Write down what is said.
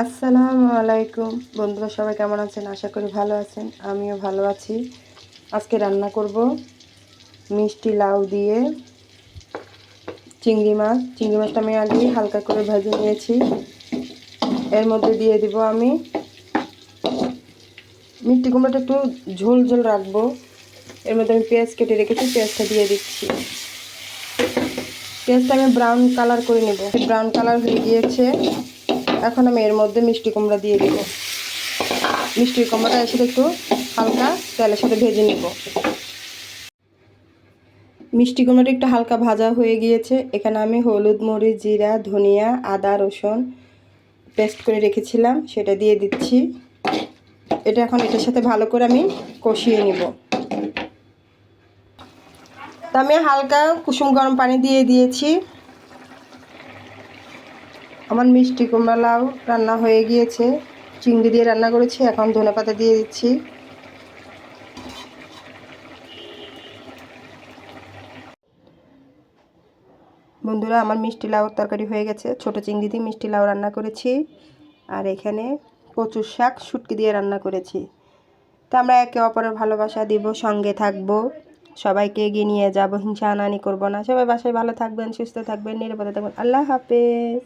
আসসালামু আলাইকুম বন্ধুরা, সবাই কেমন আছেন? আশা করি ভালো আছেন। আমিও ভালো আছি। আজকে রান্না করব মিষ্টি লাউ দিয়ে চিংড়ি মাছ। চিংড়ি মাছটা আমি আগে হালকা করে ভেজে নিয়েছি। এর মধ্যে দিয়ে দিব আমি মিষ্টি কুমড়োটা একটু ঝোল ঝোল রাখবো। এর মধ্যে আমি পেঁয়াজ কেটে রেখেছি, পেঁয়াজটা দিয়ে দিচ্ছি। পেঁয়াজটা আমি ব্রাউন কালার করে নেব। ব্রাউন কালার হয়ে গিয়েছে। এখন আমি এর মধ্যে মিষ্টি কুমড়া দিয়ে দেব। মিষ্টি কুমড়াটা এর সাথে একটু হালকা তেলের সাথে ভেজে নেব। মিষ্টি কুমড়াটা একটু হালকা ভাজা হয়ে গিয়েছে। এখানে আমি হলুদ, মরিচ, জিরা, ধনিয়া, আদা, রসুন পেস্ট করে রেখেছিলাম, সেটা দিয়ে দিচ্ছি। এটা এখন এটার সাথে ভালো করে আমি কষিয়ে নেব। তা আমি হালকা কুসুম গরম পানি দিয়ে দিয়েছি। আমার মিষ্টি কুমড়া লাউ রান্না হয়ে গিয়েছে। চিংড়ি দিয়ে রান্না করেছি। এখন ধনেপাতা দিয়ে দিচ্ছি। বন্ধুরা, আমার মিষ্টি লাউর তরকারি হয়ে গেছে। ছোট চিংড়ি দিয়ে মিষ্টি লাউ রান্না করেছি। আর এখানে কচুর শাক শুটকি দিয়ে রান্না করেছি। তো আমরা একে অপরের ভালোবাসা দিব, সঙ্গে থাকব, সবাইকে এগিয়ে নিয়ে যাব, হিংসা হানাহানি করব না। সবাই বাসায় ভালো থাকবেন, সুস্থ থাকবেন, নিরাপদে থাকবেন। আল্লাহ হাফেজ।